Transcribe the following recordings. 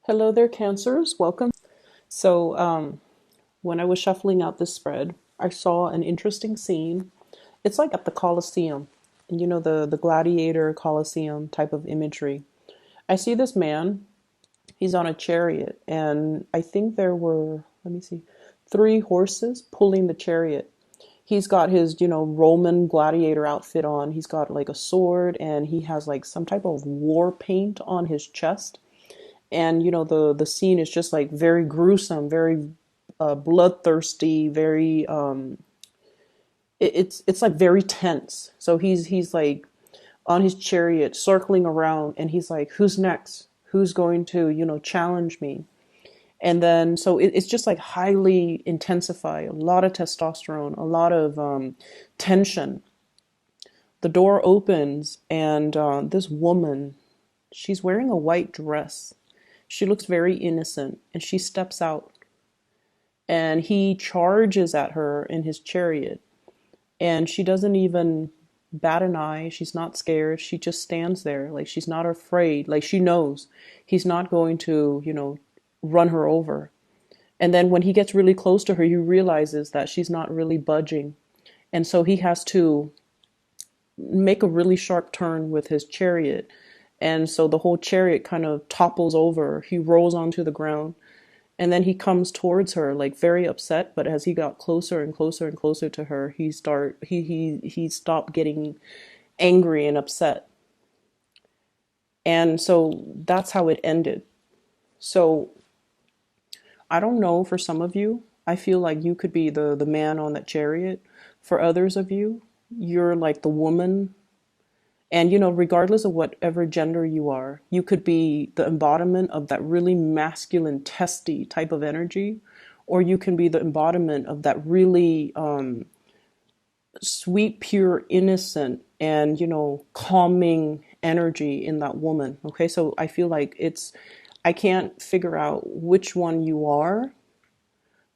Hello there, Cancers. Welcome. So, when I was shuffling out this spread, I saw an interesting scene. It's like at the Colosseum, and the gladiator Colosseum type of imagery. I see this man. He's on a chariot, and I think there were, let me see, three horses pulling the chariot. He's got his, Roman gladiator outfit on. He's got like a sword, and he has like some type of war paint on his chest. And the scene is just like very gruesome, very bloodthirsty, very it's like very tense. So he's like on his chariot circling around, and he's like, who's next, who's going to challenge me? And then so it's just like highly intensified, a lot of testosterone, a lot of tension. The door opens, and this woman, she's wearing a white dress. She looks very innocent, and she steps out, and he charges at her in his chariot, and she doesn't even bat an eye. She's not scared. She just stands there, like she's not afraid. Like she knows he's not going to, run her over. And then when he gets really close to her, he realizes that she's not really budging. And so he has to make a really sharp turn with his chariot. And so the whole chariot kind of topples over. He rolls onto the ground. And then he comes towards her like very upset, but as he got closer and closer and closer to her, he stopped getting angry and upset. And so that's how it ended. So I don't know, for some of you, I feel like you could be the man on that chariot. For others of you, you're like the woman. And regardless of whatever gender you are, you could be the embodiment of that really masculine, testy type of energy, or you can be the embodiment of that really sweet, pure, innocent, and calming energy in that woman. Okay, so I feel like I can't figure out which one you are,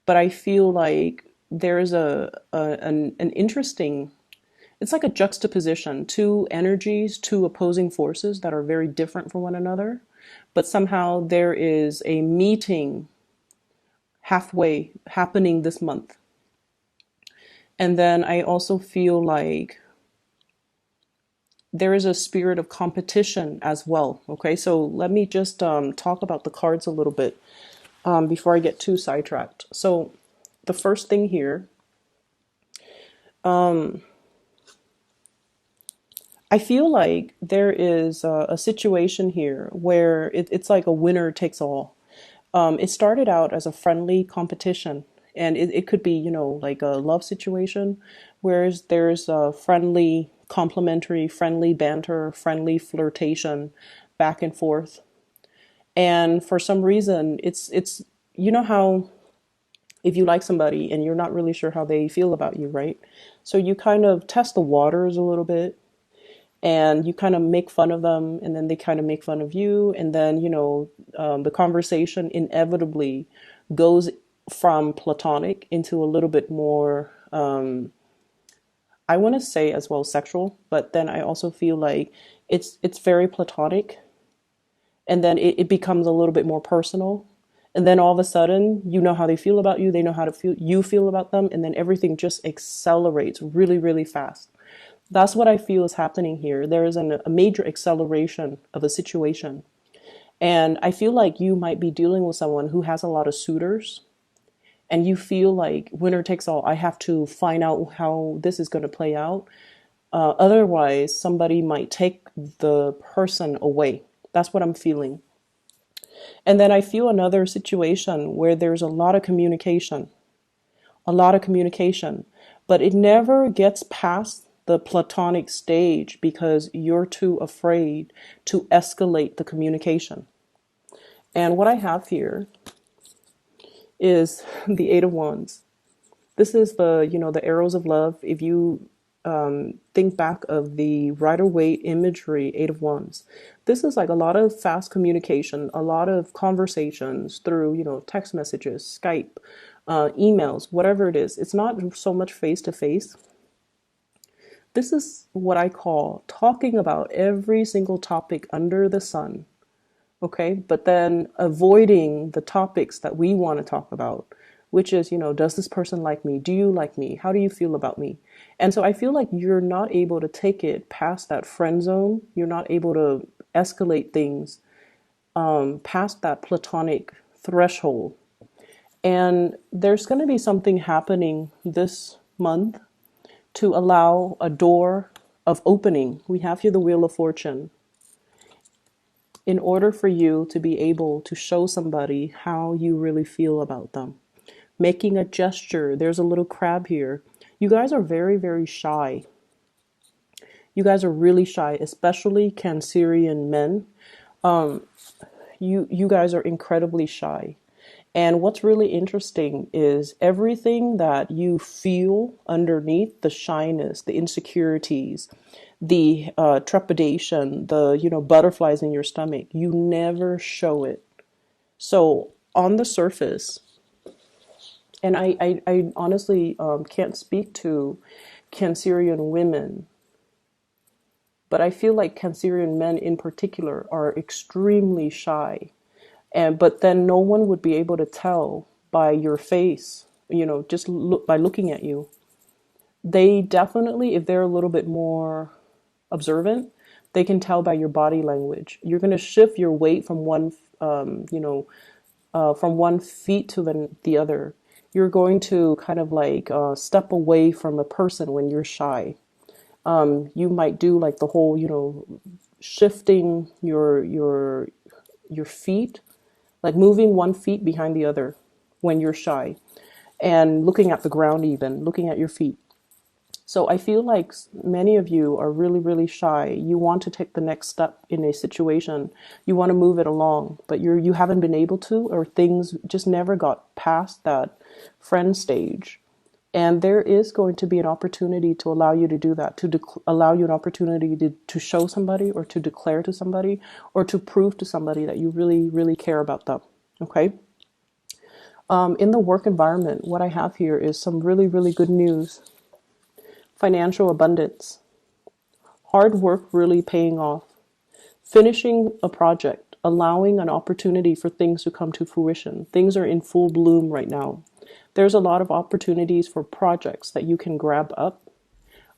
but I feel like there's an interesting, it's like a juxtaposition, two energies, two opposing forces that are very different from one another, but somehow there is a meeting halfway happening this month. And then I also feel like there is a spirit of competition as well. Okay, so let me just talk about the cards a little bit before I get too sidetracked. So the first thing here, I feel like there is a situation here where it's like a winner takes all. It started out as a friendly competition, and it could be, like a love situation, whereas there's a friendly, complimentary, friendly banter, friendly flirtation back and forth. And for some reason, it's how if you like somebody and you're not really sure how they feel about you, right? So you kind of test the waters a little bit, and you kind of make fun of them, and then they kind of make fun of you, and then the conversation inevitably goes from platonic into a little bit more, I want to say as well sexual, but then I also feel like it's very platonic, and then it becomes a little bit more personal, and then all of a sudden you know how they feel about you, they know how to feel you feel about them, and then everything just accelerates really, really fast. That's what I feel is happening here. There is a major acceleration of a situation. And I feel like you might be dealing with someone who has a lot of suitors, and you feel like winner takes all. I have to find out how this is going to play out. Otherwise, somebody might take the person away. That's what I'm feeling. And then I feel another situation where there's a lot of communication, but it never gets past the platonic stage because you're too afraid to escalate the communication. And what I have here is the Eight of Wands. This is the arrows of love. If you think back of the Rider-Waite imagery, Eight of Wands, this is like a lot of fast communication, a lot of conversations through, text messages, Skype, emails, whatever it is. It's not so much face to face. This is what I call talking about every single topic under the sun Okay, but then avoiding the topics that we want to talk about, which is, does this person like me? Do you like me? How do you feel about me? And so I feel like you're not able to take it past that friend zone. You're not able to escalate things past that platonic threshold. And there's going to be something happening this month to allow a door of opening. We have here the Wheel of Fortune. In order for you to be able to show somebody how you really feel about them, making a gesture. There's a little crab here. You guys are very, very shy. You guys are really shy, especially Cancerian men. You guys are incredibly shy. And what's really interesting is everything that you feel underneath the shyness, the insecurities, the trepidation, the butterflies in your stomach, you never show it. So on the surface, and I honestly can't speak to Cancerian women, but I feel like Cancerian men in particular are extremely shy. And but then no one would be able to tell by your face, just look by looking at you. They definitely, if they're a little bit more observant, they can tell by your body language. You're going to shift your weight from from one feet to the other. You're going to kind of like step away from a person when you're shy. You might do like the whole, shifting your feet, like moving one feet behind the other when you're shy, and looking at the ground, even looking at your feet. So I feel like many of you are really, really shy. You want to take the next step in a situation. You want to move it along, but you haven't been able to, or things just never got past that friend stage. And there is going to be an opportunity to allow you to do that, to allow you an opportunity to show somebody, or to declare to somebody, or to prove to somebody that you really, really care about them. Okay? In the work environment, what I have here is some really, really good news. Financial abundance, hard work really paying off, finishing a project, allowing an opportunity for things to come to fruition. Things are in full bloom right now. There's a lot of opportunities for projects that you can grab up.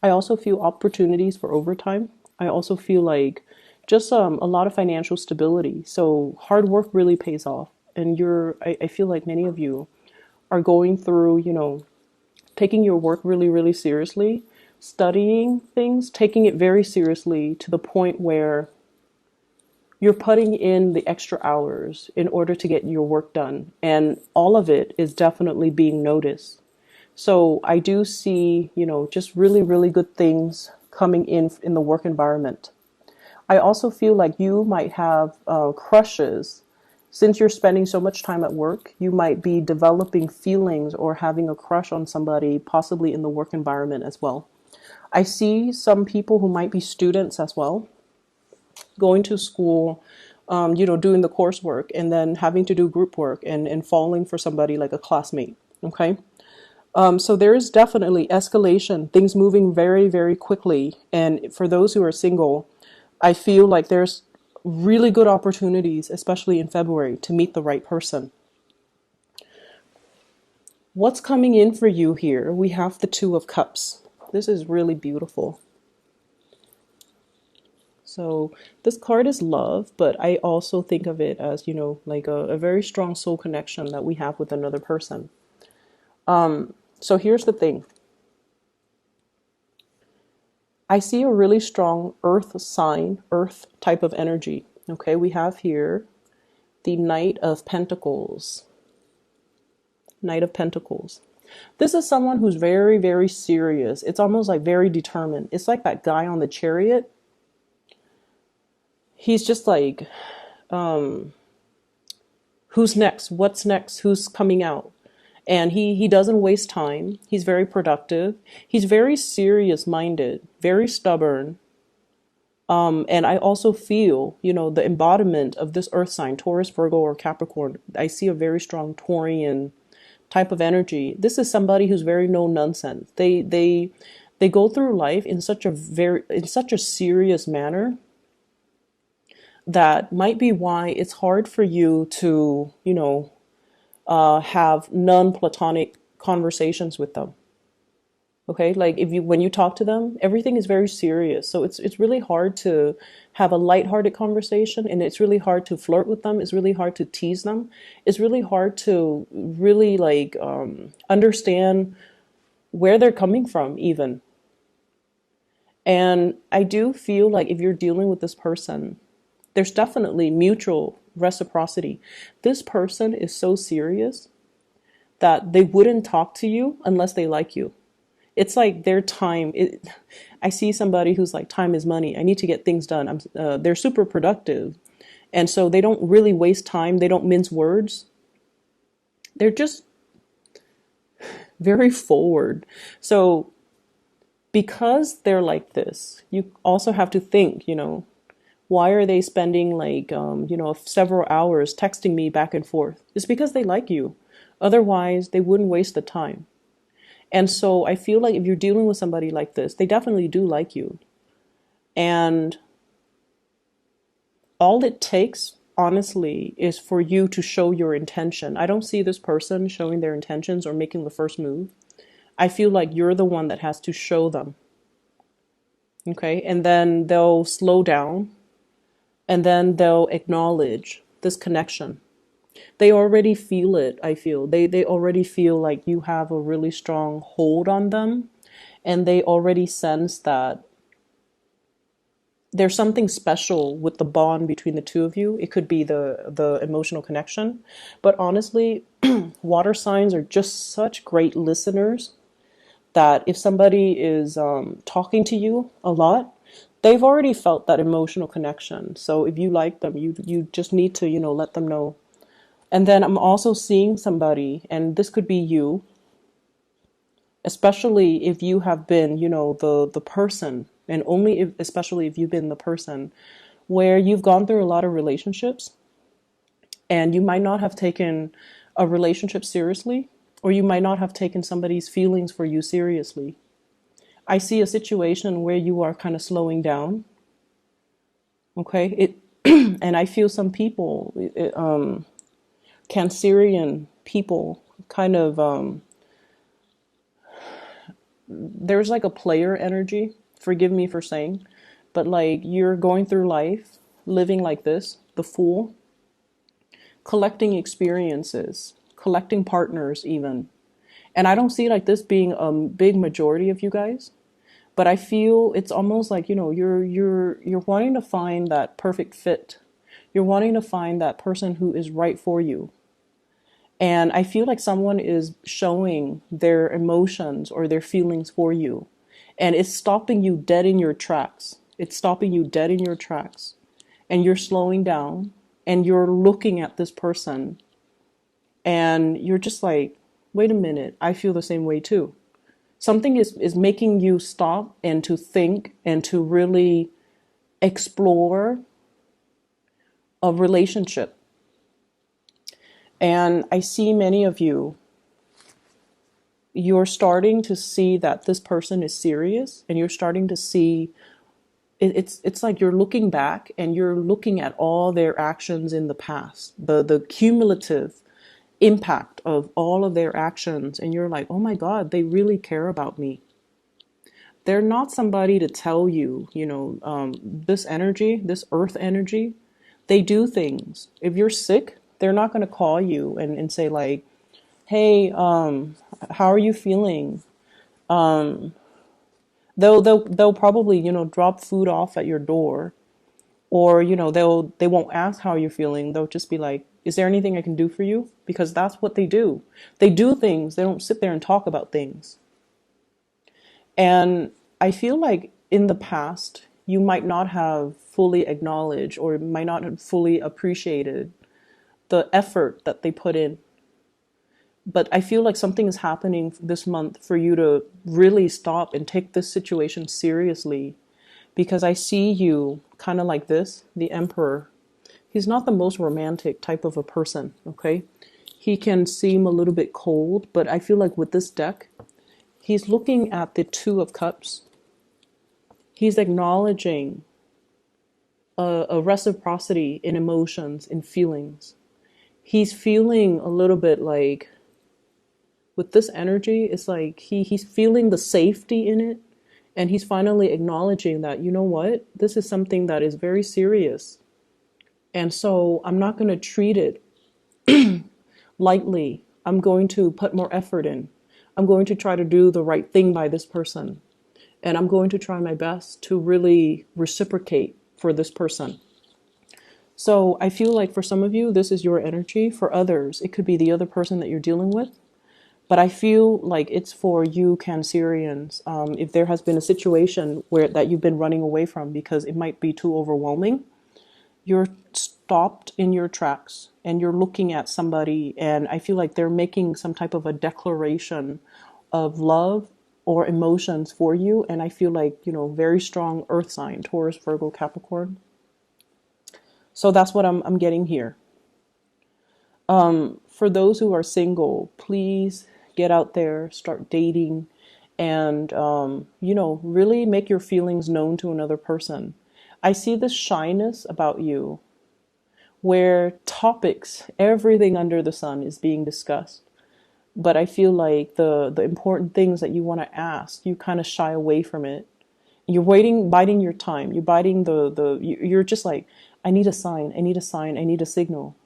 I also feel opportunities for overtime. I also feel like just a lot of financial stability. So hard work really pays off. And I feel like many of you are going through, taking your work really, really seriously, studying things, taking it very seriously to the point where you're putting in the extra hours in order to get your work done. And all of it is definitely being noticed. So I do see, just really, really good things coming in the work environment. I also feel like you might have crushes. Since you're spending so much time at work, you might be developing feelings or having a crush on somebody, possibly in the work environment as well. I see some people who might be students as well, going to school, doing the coursework, and then having to do group work, and falling for somebody like a classmate. Okay. So there is definitely escalation, things moving very, very quickly. And for those who are single, I feel like there's really good opportunities, especially in February, to meet the right person. What's coming in for you here? We have the Two of Cups. This is really beautiful. So this card is love, but I also think of it as, like a very strong soul connection that we have with another person. So here's the thing. I see a really strong earth sign, earth type of energy. Okay, we have here the Knight of Pentacles. Knight of Pentacles. This is someone who's very, very serious. It's almost like very determined. It's like that guy on the chariot. He's just like, who's next? What's next? Who's coming out? And he doesn't waste time. He's very productive. He's very serious minded, very stubborn. And I also feel, the embodiment of this earth sign, Taurus, Virgo, or Capricorn. I see a very strong Taurian type of energy. This is somebody who's very no nonsense. They go through life in such a serious manner that might be why it's hard for you to, have non-platonic conversations with them. Okay, like if you when you talk to them, everything is very serious. So it's really hard to have a lighthearted conversation, and it's really hard to flirt with them. It's really hard to tease them. It's really hard to really like understand where they're coming from, even. And I do feel like if you're dealing with this person, there's definitely mutual reciprocity. This person is so serious that they wouldn't talk to you unless they like you. It's like their time. I see somebody who's like, time is money. I need to get things done. They're super productive. And so they don't really waste time. They don't mince words. They're just very forward. So because they're like this, you also have to think, why are they spending like, several hours texting me back and forth? It's because they like you. Otherwise, they wouldn't waste the time. And so I feel like if you're dealing with somebody like this, they definitely do like you. And all it takes, honestly, is for you to show your intention. I don't see this person showing their intentions or making the first move. I feel like you're the one that has to show them. Okay? And then they'll slow down, and then they'll acknowledge this connection. They already feel it, I feel. They already feel like you have a really strong hold on them, and they already sense that there's something special with the bond between the two of you. It could be the emotional connection. But honestly, water signs are just such great listeners that if somebody is talking to you a lot, they've already felt that emotional connection. So if you like them, you just need to, let them know. And then I'm also seeing somebody, and this could be you, especially if you have been, the person, and only if, especially if you've been the person where you've gone through a lot of relationships, and you might not have taken a relationship seriously, or you might not have taken somebody's feelings for you seriously. I see a situation where you are kind of slowing down. Okay, and I feel some people, Cancerian people, kind of there's like a player energy. Forgive me for saying, but like you're going through life living like this, the fool, collecting experiences, collecting partners even. And I don't see like this being a big majority of you guys, but I feel it's almost like, you're wanting to find that perfect fit. You're wanting to find that person who is right for you. And I feel like someone is showing their emotions or their feelings for you. And it's stopping you dead in your tracks. It's stopping you dead in your tracks. And you're slowing down and you're looking at this person. And you're just like, wait a minute, I feel the same way too. Something is making you stop and to think and to really explore a relationship. And I see many of you, you're starting to see that this person is serious, and you're starting to see it's like you're looking back and you're looking at all their actions in the past, the cumulative impact of all of their actions, and you're like, oh my God, they really care about me. They're not somebody to tell you, this energy, this earth energy, they do things. If you're sick, they're not going to call you and say like, hey, how are you feeling? They'll probably, drop food off at your door, or, they won't ask how you're feeling. They'll just be like, is there anything I can do for you? Because that's what they do. They do things. They don't sit there and talk about things. And I feel like in the past, you might not have fully acknowledged or might not have fully appreciated the effort that they put in. But I feel like something is happening this month for you to really stop and take this situation seriously. Because I see you kind of like this, the Emperor. He's not the most romantic type of a person, okay? He can seem a little bit cold, but I feel like with this deck, he's looking at the Two of Cups. He's acknowledging a reciprocity in emotions, in feelings. He's feeling a little bit like, with this energy, it's like he's feeling the safety in it, and he's finally acknowledging that, you know what, this is something that is very serious. And so I'm not going to treat it lightly. I'm going to put more effort in. I'm going to try to do the right thing by this person. And I'm going to try my best to really reciprocate for this person. So I feel like for some of you, this is your energy. For others, it could be the other person that you're dealing with. But I feel like it's for you, Cancerians. If there has been a situation where that you've been running away from because it might be too overwhelming, you're stopped in your tracks and you're looking at somebody, and I feel like they're making some type of a declaration of love or emotions for you. And I feel like, very strong earth sign, Taurus, Virgo, Capricorn. So that's what I'm getting here. For those who are single, please get out there, start dating, and, really make your feelings known to another person. I see this shyness about you where topics, everything under the sun is being discussed. But I feel like the important things that you want to ask, you kind of shy away from it. You're waiting, biding your time. You're biding you're just like, I need a sign, I need a sign, I need a signal.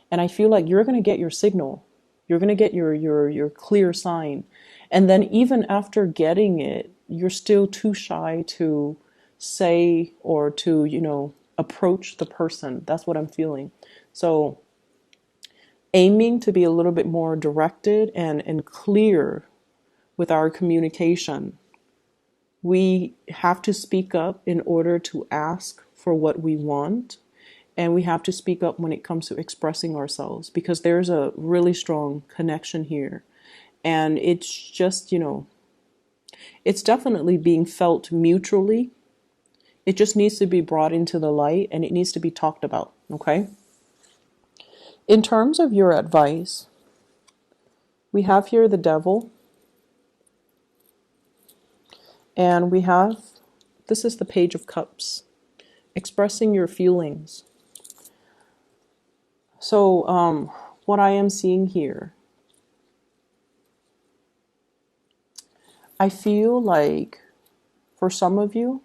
And I feel like you're going to get your signal. You're going to get your clear sign. And then even after getting it, you're still too shy to say or to, approach the person. That's what I'm feeling. So aiming to be a little bit more directed and clear with our communication. We have to speak up in order to ask for what we want. And we have to speak up when it comes to expressing ourselves, because there's a really strong connection here. And it's just, it's definitely being felt mutually. It just needs to be brought into the light and it needs to be talked about. Okay. In terms of your advice, we have here the devil. And this is the Page of Cups, expressing your feelings. So what I am seeing here, I feel like for some of you,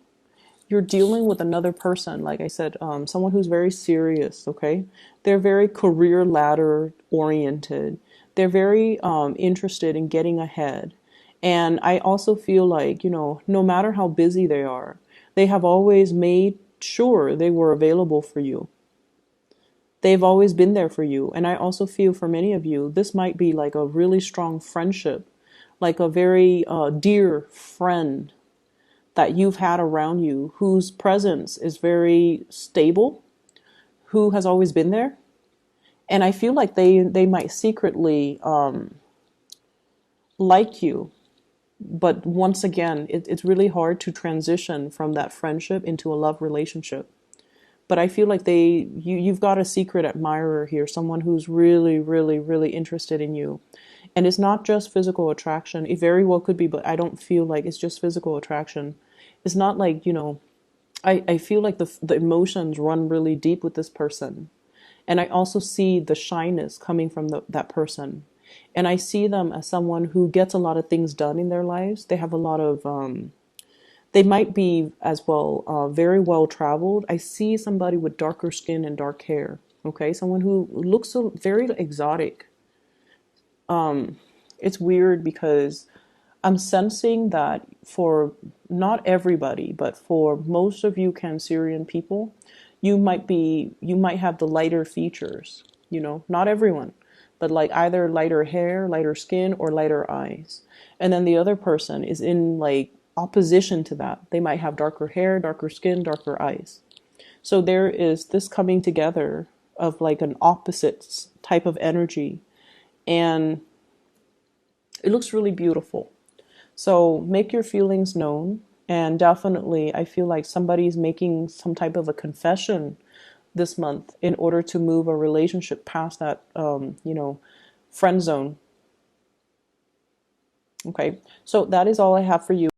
you're dealing with another person, like I said, someone who's very serious, okay? They're very career ladder oriented. They're very interested in getting ahead. And I also feel like, no matter how busy they are, they have always made sure they were available for you. They've always been there for you. And I also feel for many of you, this might be like a really strong friendship, like a very dear friend that you've had around you, whose presence is very stable, who has always been there. And I feel like they might secretly like you. But once again, it's really hard to transition from that friendship into a love relationship. But I feel like you've got a secret admirer here, someone who's really, really, really interested in you. And it's not just physical attraction. It very well could be, but I don't feel like it's just physical attraction. It's not like, I feel like the emotions run really deep with this person. And I also see the shyness coming from that person. And I see them as someone who gets a lot of things done in their lives. They have a lot of, they might be as well, very well traveled. I see somebody with darker skin and dark hair. Okay. Someone who looks so very exotic. It's weird because I'm sensing that for not everybody, but for most of you Cancerian people, you might have the lighter features, not everyone, but like either lighter hair, lighter skin, or lighter eyes. And then the other person is in like opposition to that. They might have darker hair, darker skin, darker eyes. So there is this coming together of like an opposite type of energy. And it looks really beautiful. So make your feelings known. And definitely, I feel like somebody's making some type of a confession this month in order to move a relationship past that, friend zone. Okay, so that is all I have for you.